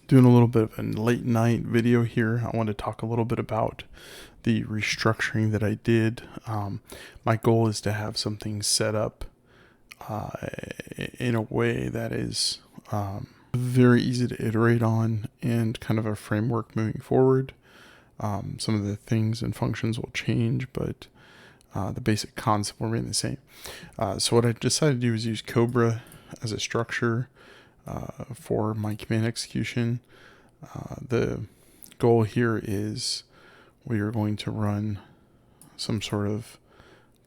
Doing a little bit of a late night video here. I want to talk a little bit about the restructuring that I did. My goal is to have something set up uh, in a way that is very easy to iterate on and kind of a framework moving forward. Some of the things and functions will change, but the basic concept will remain the same. So what I decided to do is use Cobra as a structure for my command execution. The goal here is we are going to run some sort of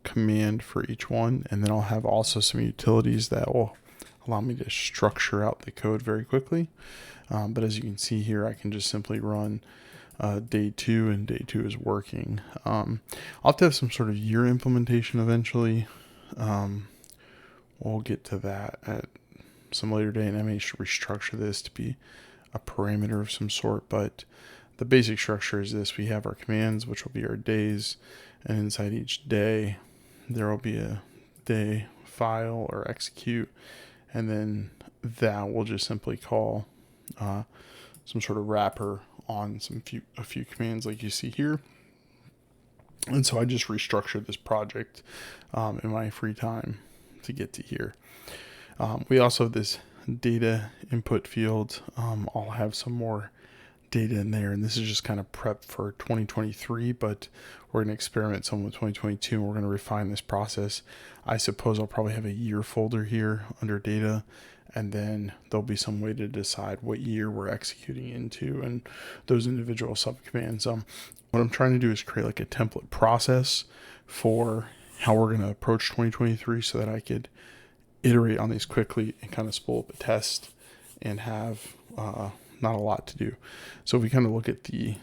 command for each one, and then I'll have also some utilities that will allow me to structure out the code very quickly. But as you can see here, I can just simply run day 2, and day 2 is working. I'll have to have some sort of year implementation eventually. We'll get to that at some later day, and I may restructure this to be a parameter of some sort, but the basic structure is this. We have our commands, which will be our days, and inside each day there will be a day file or execute, and then that will just simply call some sort of wrapper on a few commands like you see here. And so I just restructured this project in my free time to get to here. We also have this data input field. I'll have some more data in there, and this is just kind of prep for 2023, but we're going to experiment some with 2022, and we're going to refine this process. I suppose I'll probably have a year folder here under data, and then there'll be some way to decide what year we're executing into and those individual subcommands. What I'm trying to do is create like a template process for how we're going to approach 2023 so that I could iterate on these quickly and kind of spool up a test and have not a lot to do. So if we kind of look at the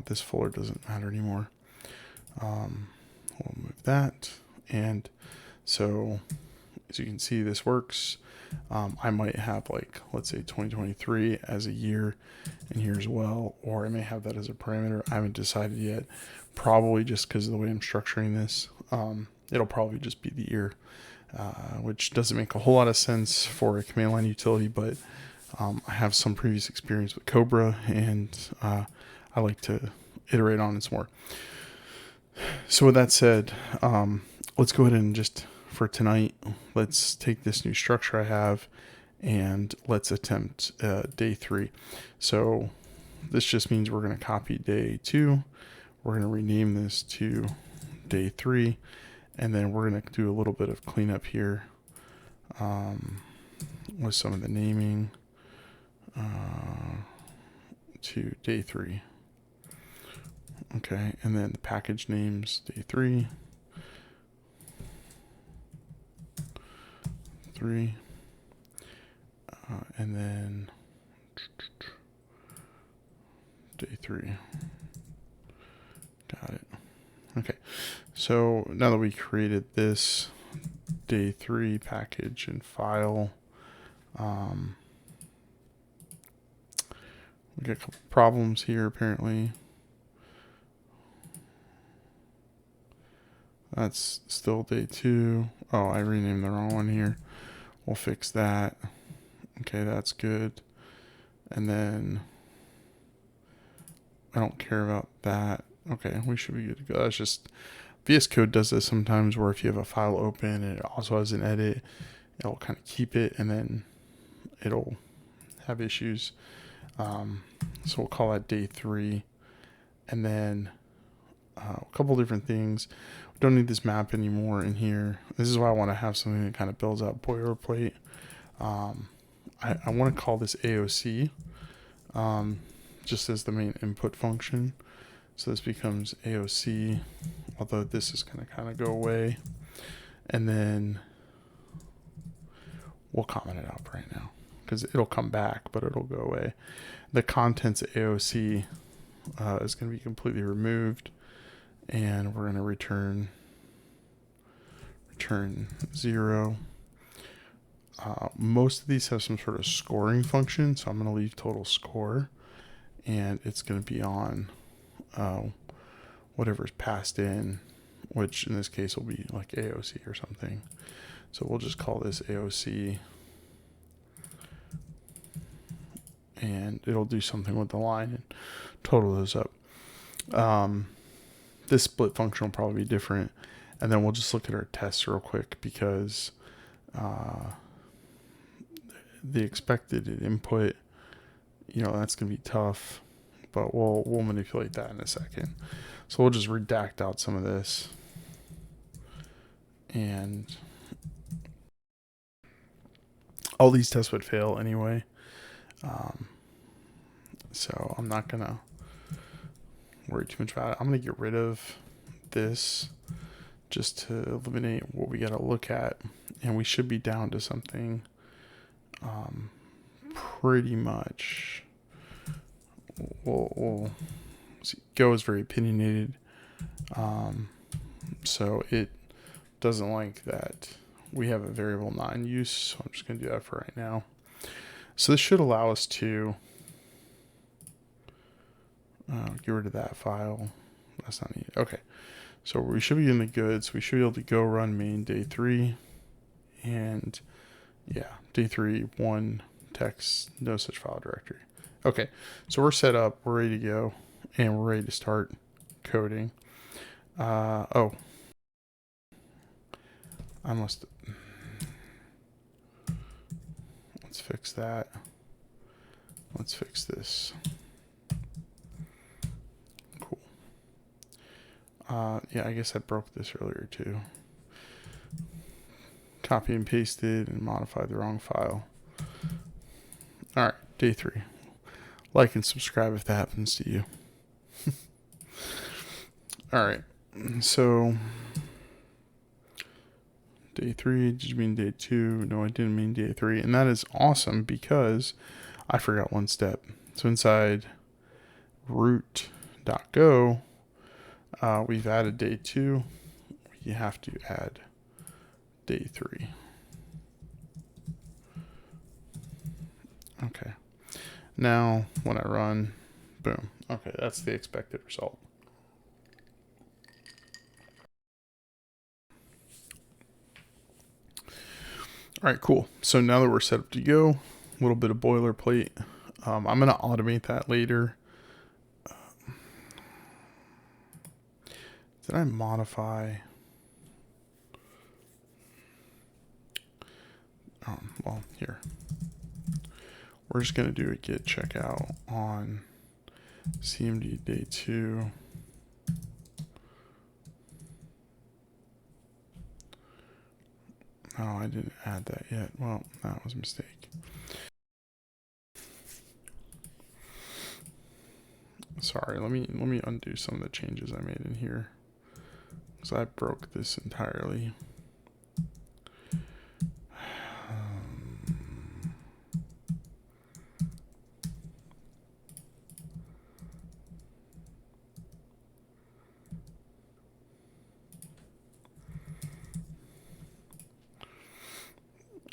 this folder doesn't matter anymore. We'll move that, and so as you can see, this works. I might have, like, let's say 2023 as a year in here as well, or I may have that as a parameter. I haven't decided yet. Probably just because of the way I'm structuring this, it'll probably just be the year, which doesn't make a whole lot of sense for a command line utility, but I have some previous experience with Cobra, and I like to iterate on this more. So with that said, let's go ahead and just, for tonight, let's take this new structure I have and let's attempt day 3. So this just means we're going to copy day 2. We're going to rename this to day 3, and then we're going to do a little bit of cleanup here with some of the naming to day 3. Okay, and then the package names day 3, and then day 3. Got it. Okay, so now that we created this day 3 package and file, we got a couple problems here apparently. That's still day 2. Oh, I renamed the wrong one here. We'll fix that. Okay, that's good. And then I don't care about that. Okay, we should be good to go. That's just VS Code does this sometimes, where if you have a file open and it also has an edit, it'll kind of keep it and then it'll have issues. So we'll call that day 3, and then a couple different things. We don't need this map anymore in here. This is why I want to have something that kind of builds out boilerplate. I want to call this AOC just as the main input function. So this becomes AOC, although this is going to kind of go away. And then we'll comment it out right now because it'll come back, but it'll go away. The contents of AOC is going to be completely removed, and we're going to return 0. Most of these have some sort of scoring function, so I'm going to leave total score, and it's going to be on whatever's passed in, which in this case will be like AOC or something. So we'll just call this AOC, and it'll do something with the line and total those up. This split function will probably be different. And then we'll just look at our tests real quick, because the expected input, that's going to be tough, but we'll manipulate that in a second. So we'll just redact out some of this, and all these tests would fail anyway. So I'm not going to worry too much about it. I'm going to get rid of this just to eliminate what we got to look at, and we should be down to something pretty much. We'll see. Go is very opinionated, so it doesn't like that we have a variable not in use, so I'm just going to do that for right now. So this should allow us to get rid of that file. That's not needed. Okay, so we should be in the goods. We should be able to go run main day 3, and yeah, day 3, 1 text, no such file directory. Okay, so we're set up, we're ready to go, and we're ready to start coding. Oh, I must. Let's fix that. Let's fix this. Cool. Yeah, I guess I broke this earlier too. Copy and pasted and modified the wrong file. All right, day 3. Like and subscribe if that happens to you. All right, so day 3, did you mean day 2? No, I didn't mean day 3. And that is awesome, because I forgot one step. So inside root.go, we've added day 2. You have to add day 3. Okay. Now, when I run, boom. Okay, that's the expected result. All right, cool. So now that we're set up to go, a little bit of boilerplate. I'm going to automate that later. Did I modify? Well, here. We're just going to do a git checkout on CMD day 2. Oh, I didn't add that yet. Well, that was a mistake. Sorry, let me undo some of the changes I made in here, because I broke this entirely.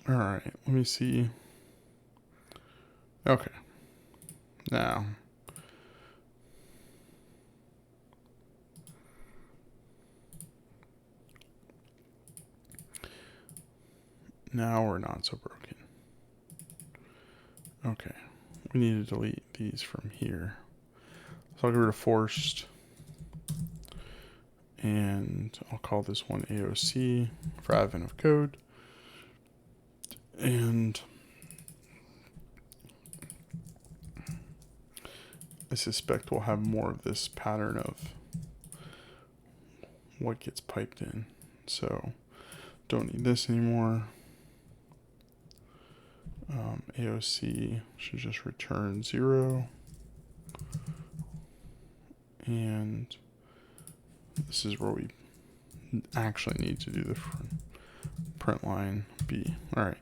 All right, let me see. Okay. Now we're not so broken. Okay. We need to delete these from here. So I'll get rid of forced. And I'll call this one AOC for advent of code. And I suspect we'll have more of this pattern of what gets piped in. So don't need this anymore. AOC should just return 0. And this is where we actually need to do the print line B. All right.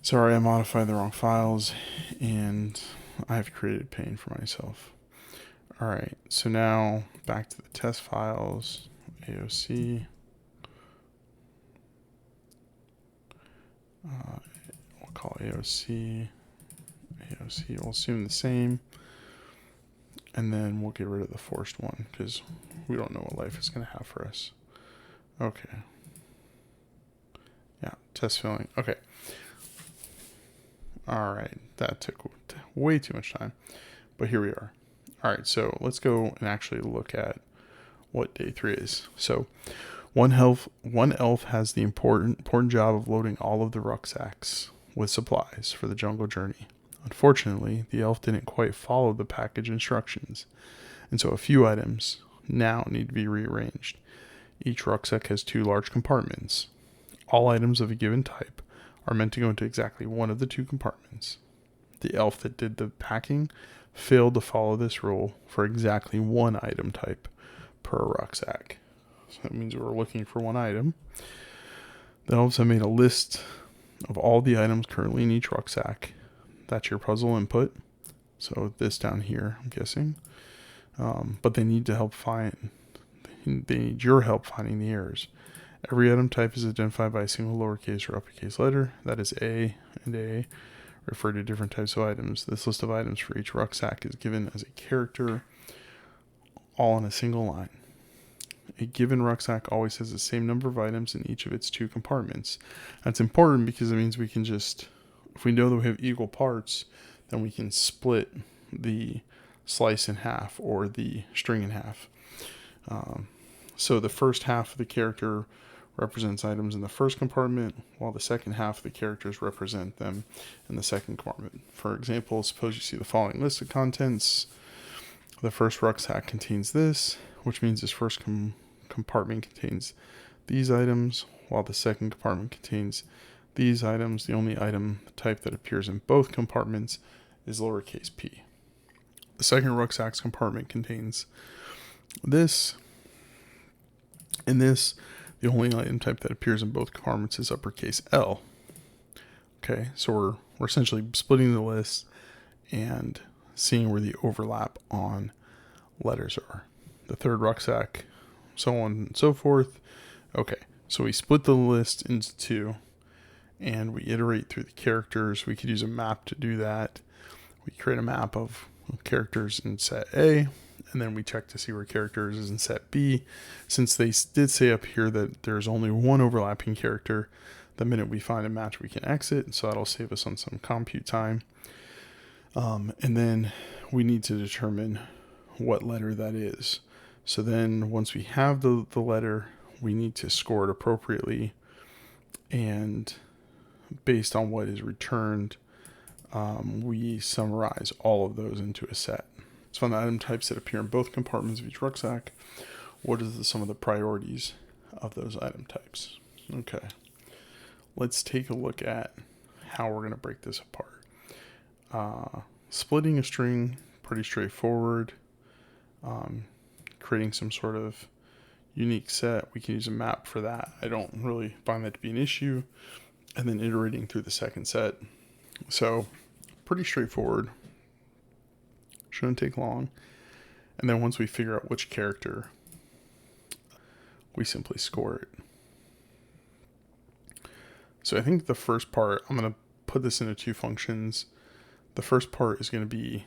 Sorry, I modified the wrong files, and I've created pain for myself. All right, so now back to the test files, AOC. We'll call AOC. AOC, we'll assume the same. And then we'll get rid of the forced one, because we don't know what life is going to have for us. Okay. Yeah, test filling. Okay. All right, that took way too much time, but here we are. All right, so let's go and actually look at what day 3 is. So one elf has the important job of loading all of the rucksacks with supplies for the jungle journey. Unfortunately, the elf didn't quite follow the package instructions, and so a few items now need to be rearranged. Each rucksack has 2 large compartments. All items of a given type are meant to go into exactly one of the 2 compartments. The elf that did the packing failed to follow this rule for exactly 1 item type per rucksack. So that means we're looking for 1 item. The elves have made a list of all the items currently in each rucksack. That's your puzzle input. So this down here, I'm guessing. But they need they need your help finding the errors. Every item type is identified by a single lowercase or uppercase letter. That is A, and A refer to different types of items. This list of items for each rucksack is given as a character, all in a single line. A given rucksack always has the same number of items in each of its 2 compartments. That's important because it means we can just, if we know that we have equal parts, then we can split the slice in half or the string in half. So the first half of the character represents items in the first compartment, while the second half of the characters represent them in the second compartment. For example, suppose you see the following list of contents. The first rucksack contains this, which means this first compartment contains these items, while the second compartment contains these items. The only item type that appears in both compartments is lowercase p. The second rucksack's compartment contains this, and this. The only item type that appears in both compartments is uppercase L. Okay, so we're essentially splitting the list and seeing where the overlap on letters are. The third rucksack, so on and so forth. Okay, so we split the list into 2, and we iterate through the characters. We could use a map to do that. We create a map of characters in set A, and then we check to see where characters is in set B. Since they did say up here that there's only 1 overlapping character, the minute we find a match we can exit, so that'll save us on some compute time. And then we need to determine what letter that is. So then once we have the letter, we need to score it appropriately, and based on what is returned, we summarize all of those into a set. Let's find the item types that appear in both compartments of each rucksack. What are some of the priorities of those item types? Okay, let's take a look at how we're going to break this apart. Splitting a string, pretty straightforward. Creating some sort of unique set, we can use a map for that. I don't really find that to be an issue. And then iterating through the second set. So pretty straightforward. Shouldn't take long. And then once we figure out which character, we simply score it. So I think the first part, I'm going to put this into 2 functions. The first part is going to be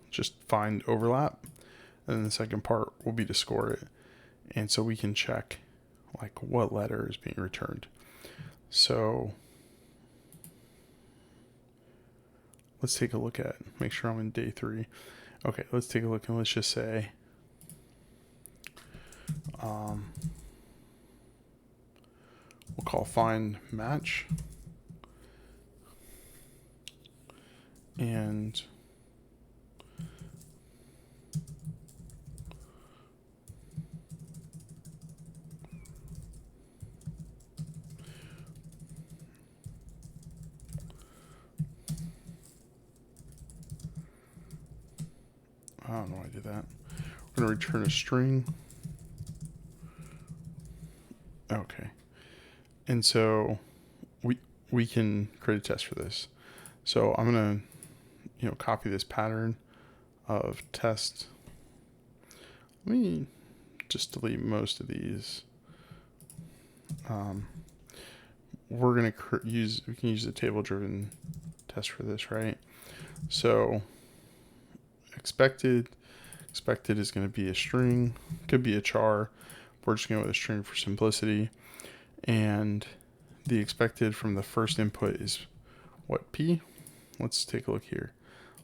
just find overlap. And then the second part will be to score it. And so we can check like what letter is being returned. So let's take a look at, make sure I'm in day 3. Okay, let's take a look and let's just say, we'll call find match. And I don't know why I did that. We're going to return a string. Okay. And so we can create a test for this. So I'm going to, copy this pattern of test. Let me just delete most of these. We're going to we can use the table driven test for this, right? So expected is going to be a string, could be a char. We're just going with a string for simplicity. And the expected from the first input is what, P? let's take a look here.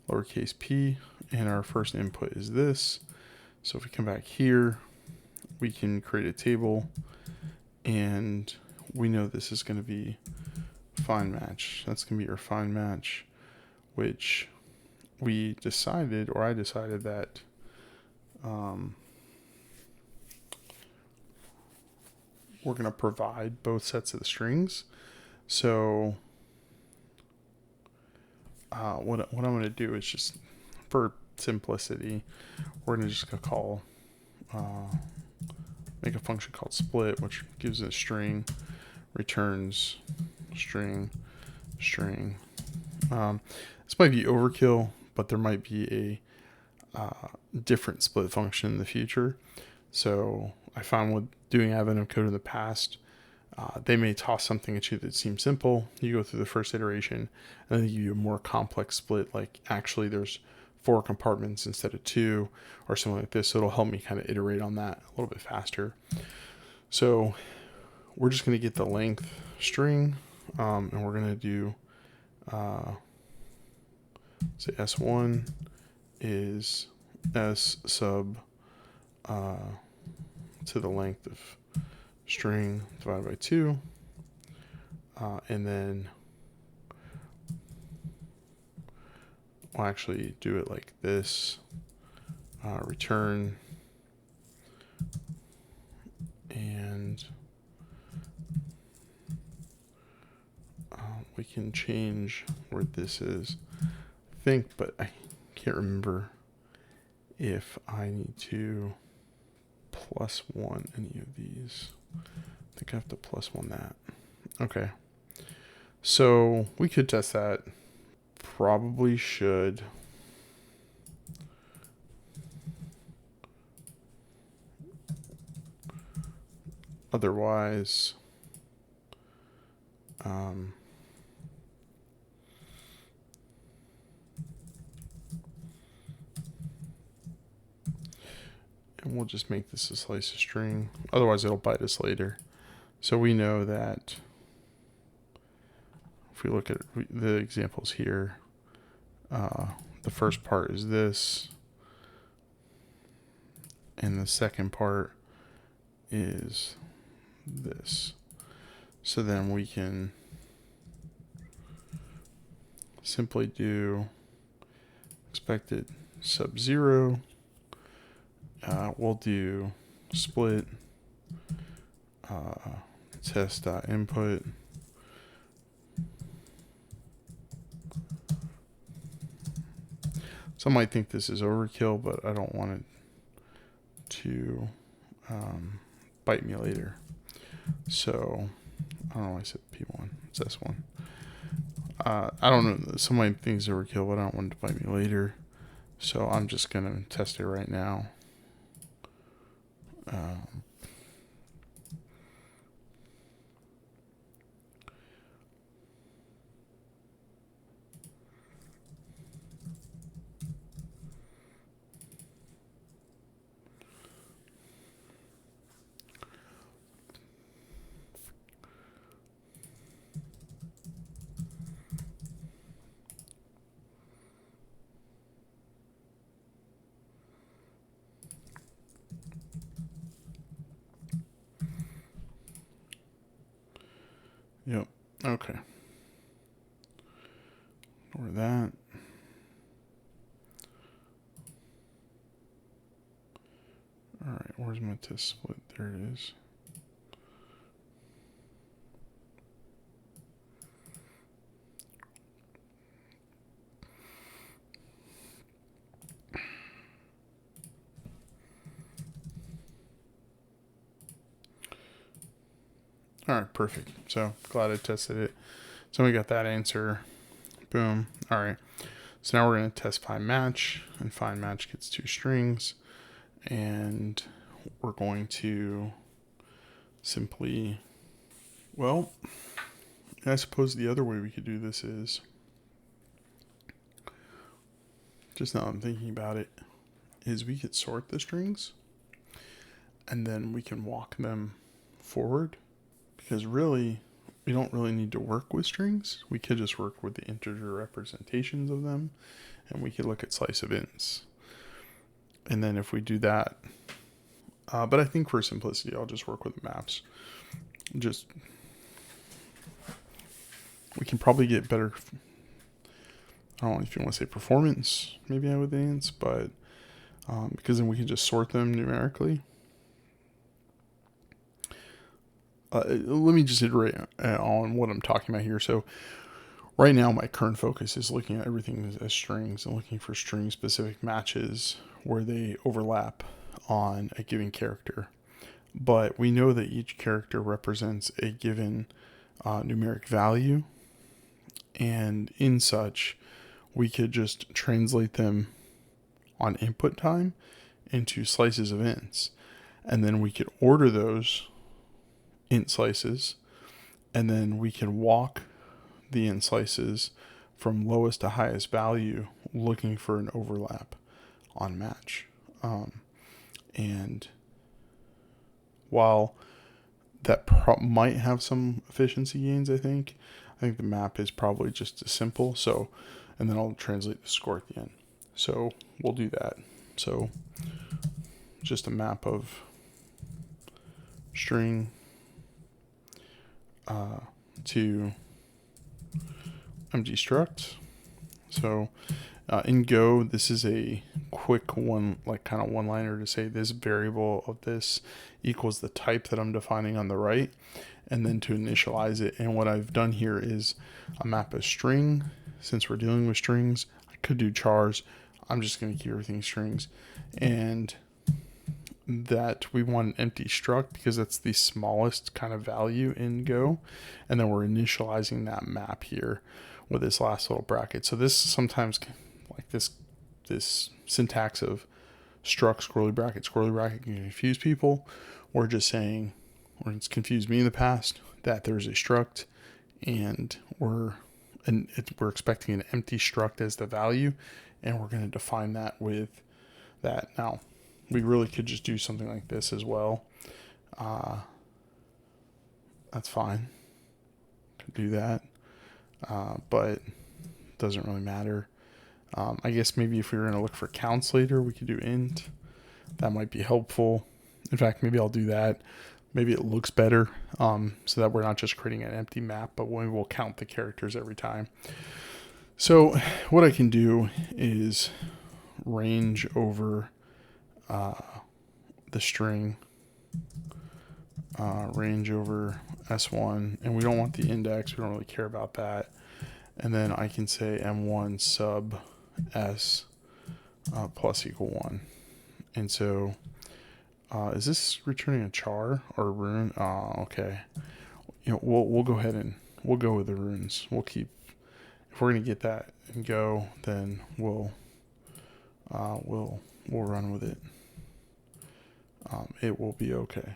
Lowercase p, and our first input is this. So if we come back here, we can create a table, and we know this is going to be find match. That's going to be our find match, which we decided, or I decided that we're going to provide both sets of the strings. So what I'm going to do is just, for simplicity, we're going to just call, make a function called split, which gives it a string, returns string, string. This might be overkill, but there might be a different split function in the future. So I found with doing advent code in the past, they may toss something at you that seems simple. You go through the first iteration, and then they give you a more complex split, like actually there's 4 compartments instead of 2, or something like this. So it'll help me kind of iterate on that a little bit faster. So we're just going to get the length string, and we're going to do, say S1 is S sub to the length of string divided by 2, and then we'll actually do it like this, return, and we can change where this is, I think, but I can't remember if I need to +1 any of these. I think I have to +1 that. Okay. So we could test that. Probably should. Otherwise, and we'll just make this a slice of string. Otherwise, it'll bite us later. So we know that if we look at the examples here, the first part is this, and the second part is this. So then we can simply do expected sub 0. We'll do split test.input. Some might think this is overkill, but I don't want it to bite me later. So I don't know why I said P1. It's S1. I don't know. Some might think it's overkill, but I don't want it to bite me later. So I'm just going to test it right now. Yep. Okay. Ignore that. All right. Where's my test split? There it is. All right, perfect. So glad I tested it. So we got that answer. Boom. All right. So now we're going to test find match, and find match gets 2 strings, and we're going to simply, well, I suppose the other way we could do this is, just now I'm thinking about it, is we could sort the strings, and then we can walk them forward. Because really, we don't really need to work with strings. We could just work with the integer representations of them, and we could look at slice of ints. And then if we do that, but I think for simplicity, I'll just work with maps. We can probably get better, I don't know if you want to say performance, maybe with the ints, but because then we can just sort them numerically. Let me just iterate on what I'm talking about here. So right now, my current focus is looking at everything as strings and looking for string-specific matches where they overlap on a given character. But we know that each character represents a given numeric value, and in such, we could just translate them on input time into slices of ints, and then we could order those int slices, and then we can walk the int slices from lowest to highest value looking for an overlap on match. And while that might have some efficiency gains, I think the map is probably just as simple. So, and then I'll translate the score at the end. So we'll do that. So just a map of string to empty struct. So in Go, this is a quick one-liner to say this variable of this equals the type that I'm defining on the right, and then to initialize it. And what I've done here is a map a string. Since we're dealing with strings, I could do chars. I'm just going to keep everything strings, and that we want an empty struct because that's the smallest kind of value in Go, and then we're initializing that map here with this last little bracket. So this sometimes, like this syntax of struct squirrely bracket can confuse people. We're just saying, or it's confused me in the past, that there's a struct and we're expecting an empty struct as the value, and we're going to define that with that. Now, we really could just do something like this as well. That's fine. Could do that. But it doesn't really matter. I guess maybe if we were going to look for counts later, we could do int. That might be helpful. In fact, maybe I'll do that. Maybe it looks better, so that we're not just creating an empty map, but we will count the characters every time. So what I can do is range over the string, range over S1, and we don't want the index. We don't really care about that. And then I can say M1 sub S plus equal 1. And so is this returning a char or a rune? Okay. We'll go ahead and we'll go with the runes. We'll keep, if we're gonna get that and Go, then we'll run with it. It will be okay.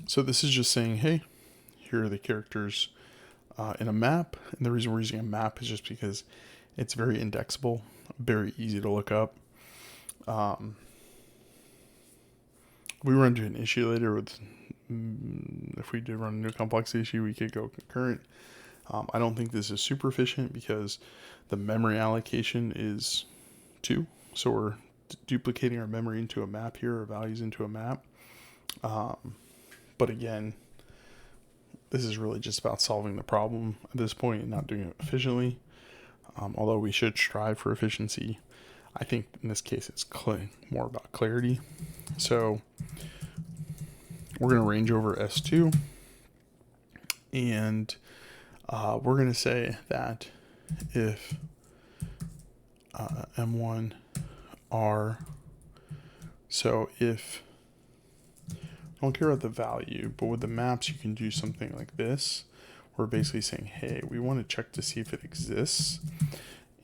So this is just saying, hey, here are the characters in a map. And the reason we're using a map is just because it's very indexable, very easy to look up. We run into an issue later with, if we did run into a complexity issue, we could go concurrent. I don't think this is super efficient because the memory allocation is 2. So we're duplicating our memory into a map here, or values into a map. But again, this is really just about solving the problem at this point and not doing it efficiently. Although we should strive for efficiency, I think in this case it's more about clarity. So we're going to range over S2, and we're going to say that if M1 R, so if, I don't care about the value, but with the maps you can do something like this. We're basically saying, hey, we want to check to see if it exists,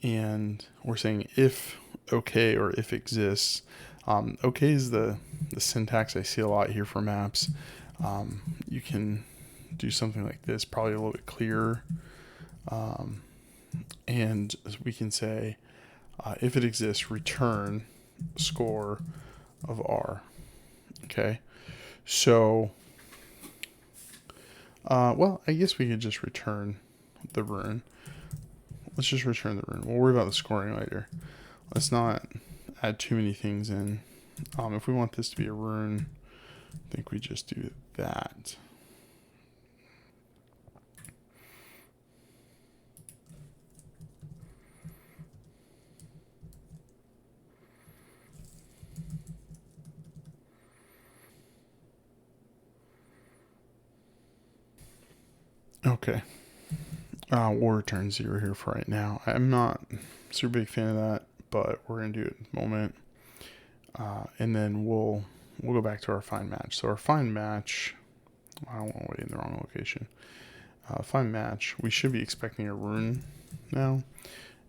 and we're saying if okay or if exists. Okay is the syntax I see a lot here for maps. You can do something like this, probably a little bit clearer, and we can say If it exists, return score of R. Okay, so, well, I guess we could just return the rune. Let's just return the rune. We'll worry about the scoring later. Let's not add too many things in. If we want this to be a rune, I think we just do that. Okay. We'll return 0 here for right now. I'm not a super big fan of that, but we're going to do it in the moment. And then we'll go back to our find match. So our find match, I don't want to wait in the wrong location. Find match, we should be expecting a rune now.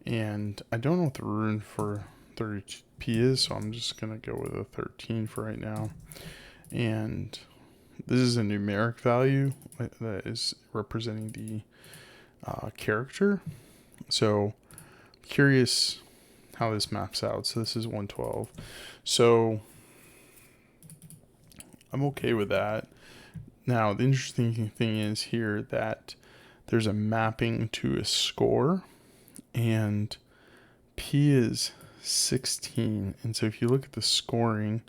And I don't know what the rune for 30p is, so I'm just going to go with a 13 for right now. And this is a numeric value that is representing the character. So curious how this maps out. So this is 112. So I'm okay with that. Now the interesting thing is here that there's a mapping to a score, and P is 16. And so if you look at the scoring,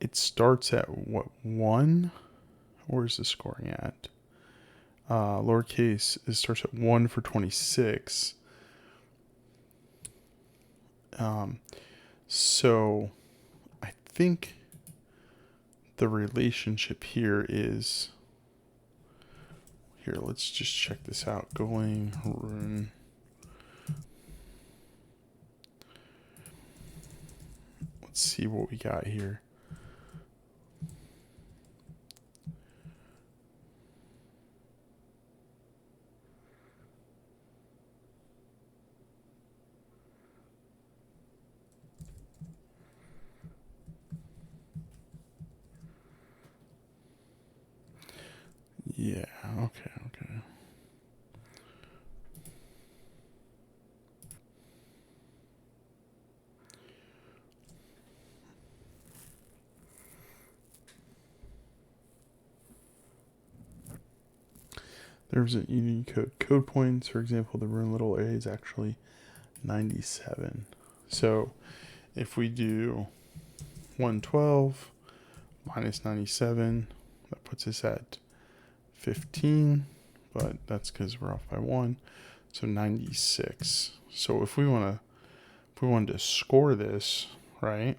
it starts at what, 1? Where's the scoring at? Lowercase, it starts at 1 for 26. So I think the relationship here is, here, let's just check this out. Golang rune. Let's see what we got here. Yeah, okay. There's a Unicode code points. For example, the rune little a is actually 97. So if we do 112 minus 97, that puts us at 15, but that's because we're off by 1. So 96. So if we wanted to score this, right?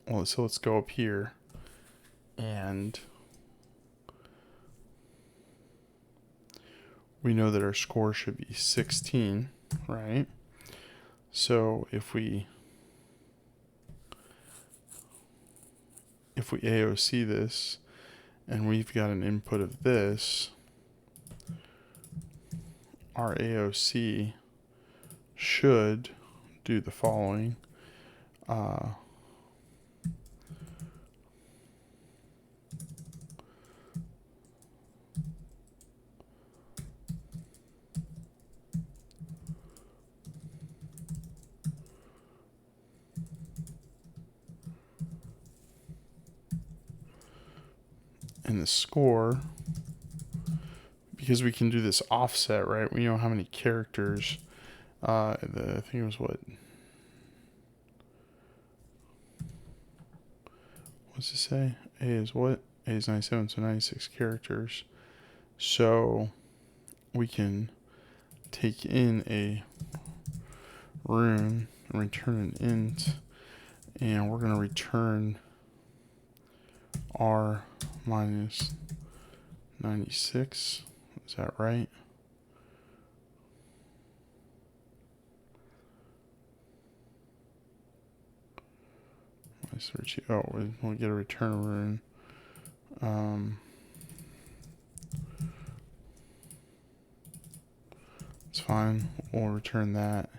Well, so let's go up here, and we know that our score should be 16, right? So if we AOC this, and we've got an input of this, our AOC should do the following. And the score, because we can do this offset, right? We know how many characters. I think it was what? What's it say? A is what? A is 97, so 96 characters. So we can take in a rune and return an int, and we're going to return R minus 96. Is that right? Search. Oh, we'll get a return rune. It's fine. We'll return that.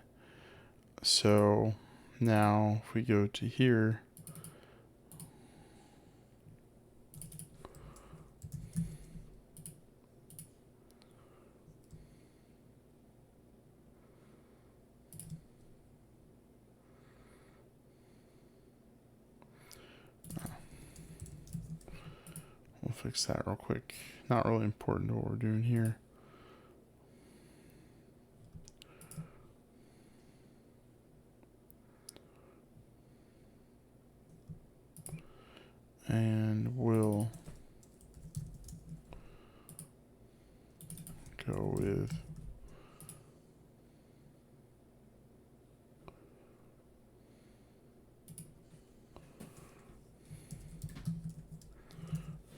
So now if we go to here, fix that real quick. Not really important to what we're doing here. And we'll go with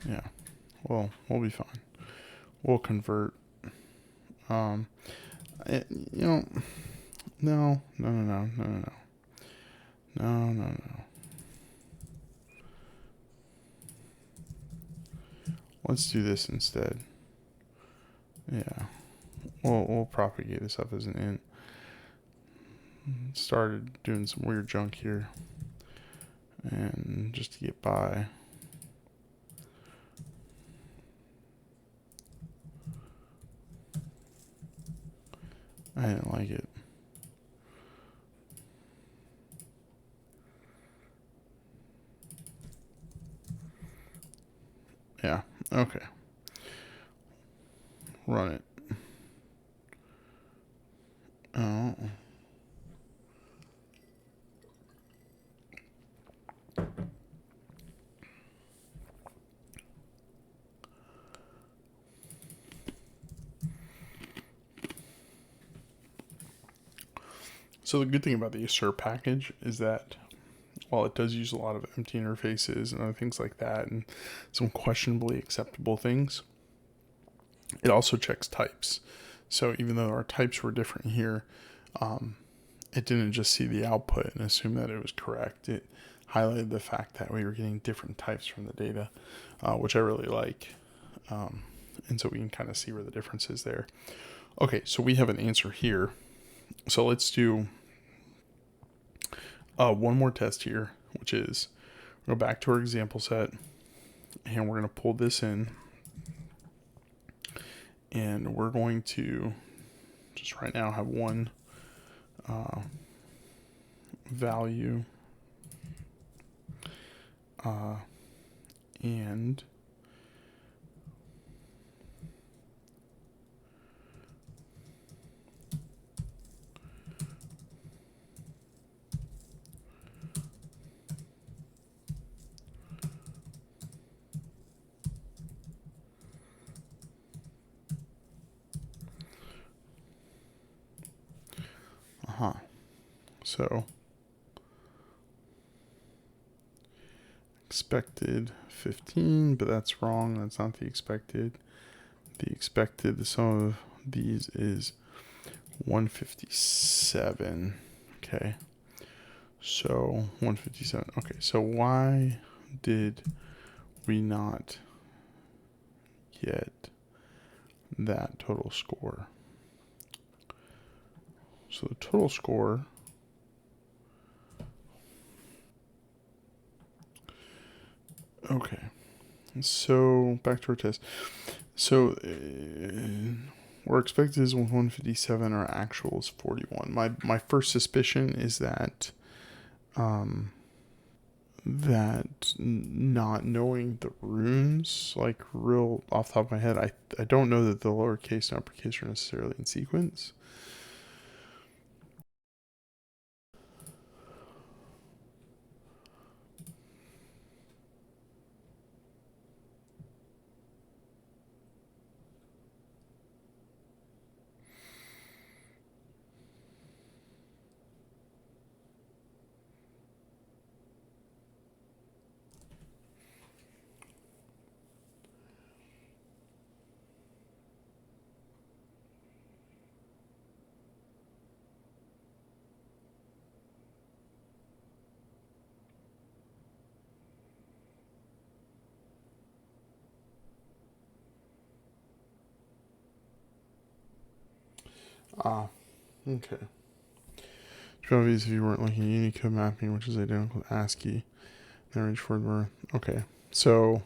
yeah. Well, we'll be fine. We'll convert. You know, no. Let's do this instead. Yeah. We'll propagate this up as an int. Started doing some weird junk here. And just to get by. I didn't like it. Yeah, okay. Run it. Oh. So the good thing about the assert package is that while it does use a lot of empty interfaces and other things like that and some questionably acceptable things, it also checks types. So even though our types were different here, it didn't just see the output and assume that it was correct. It highlighted the fact that we were getting different types from the data, which I really like. And so we can kind of see where the difference is there. Okay, so we have an answer here. So let's do one more test here, which is go back to our example set, and we're going to pull this in, and we're going to just right now have one value and so expected 15, but that's wrong. That's not the expected. The sum of these is 157. Okay. So 157. Okay, so why did we not get that total score? So the total score okay. So back to our test. So we're expected is 157. Our actual is 41. My first suspicion is that that not knowing the runes, like real off the top of my head, I don't know that the lowercase and uppercase are necessarily in sequence. Okay. It's obvious if you weren't looking at Unicode mapping, which is identical to ASCII. The range for word. Okay, so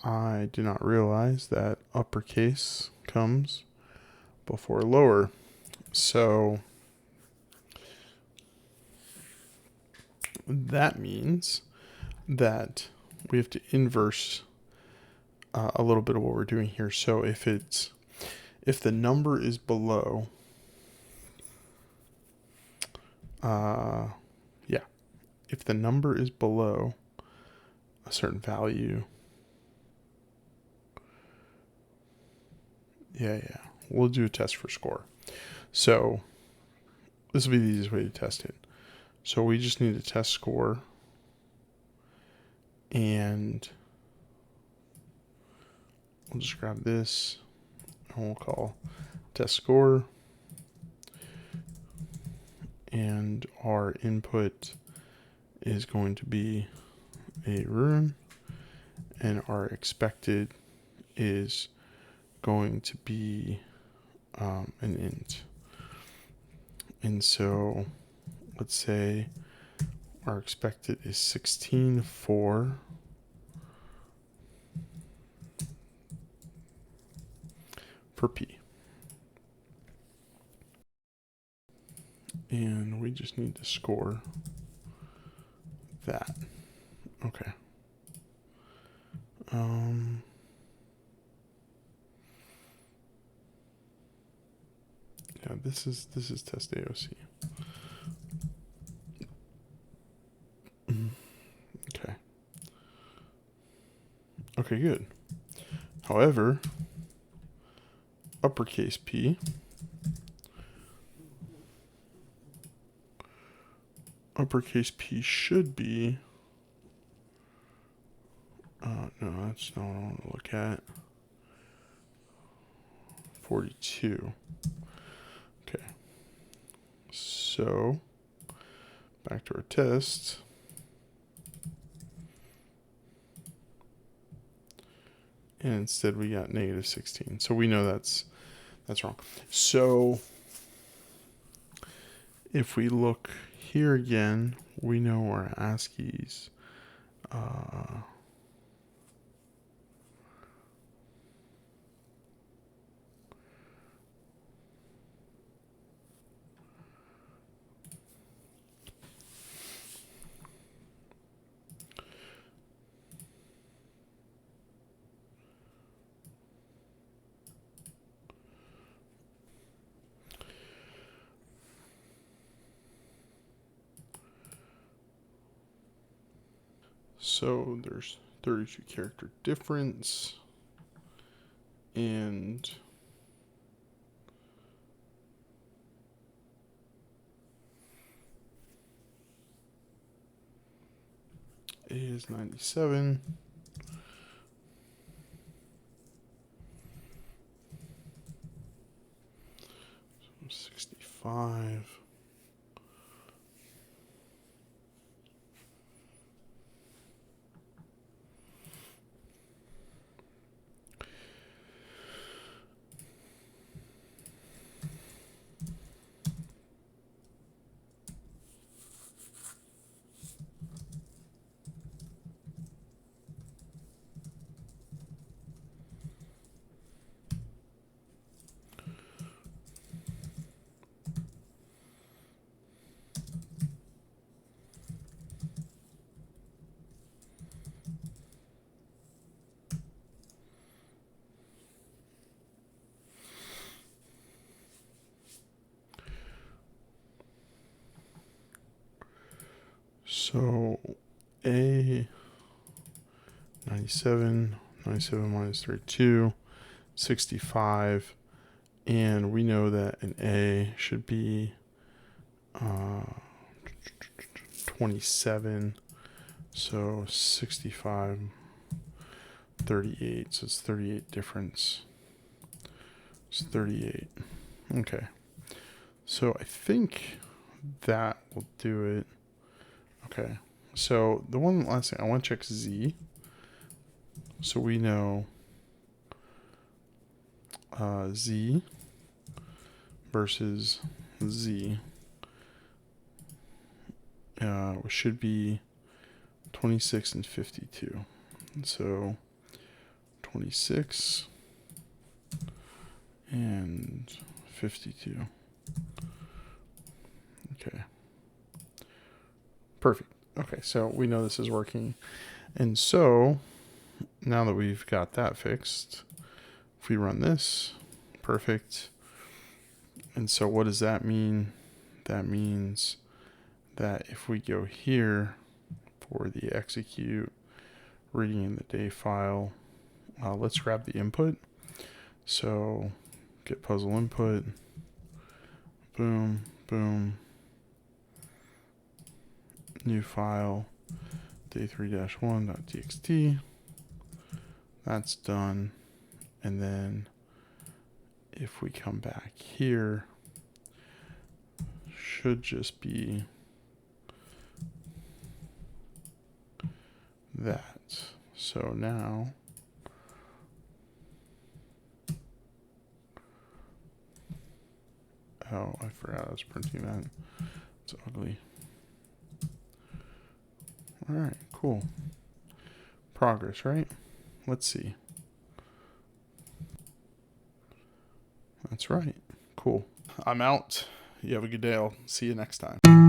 I did not realize that uppercase comes before lower. So that means that we have to inverse a little bit of what we're doing here. So if the number is below, yeah, if the number is below a certain value, yeah, we'll do a test for score. So this will be the easiest way to test it. So we just need to test score, and we'll just grab this and we'll call test score, and our input is going to be a rune, and our expected is going to be an int. And so let's say our expected is 16 for P. And we just need to score that. Okay. Yeah, this is test AOC. Okay. Okay, good. However, uppercase P, should be, no, that's not what I want to look at. 42. Okay. So, back to our test. And instead we got negative 16. So we know that's wrong. So if we look here again, we know our ASCII's so there's 32 character difference, and A is 97. So 65. So A 97 minus 32, 65, and we know that an A should be 27, so 65, 38, so it's 38 difference. It's 38. Okay, so I think that will do it. Okay, so the one last thing, I want to check Z. So we know Z versus Z should be 26 and 52. And so 26 and 52. Okay. Perfect. Okay, so we know this is working. And so now that we've got that fixed, if we run this, perfect. And so what does that mean? That means that if we go here for the execute, reading in the day file, let's grab the input. So get puzzle input, boom, boom, new file, day3-1.txt. That's done. And then if we come back here, should just be that. So now oh, I forgot I was printing that. It's ugly. All right, cool. Progress, right? Let's see. That's right. Cool. I'm out. You have a good day. I'll see you next time.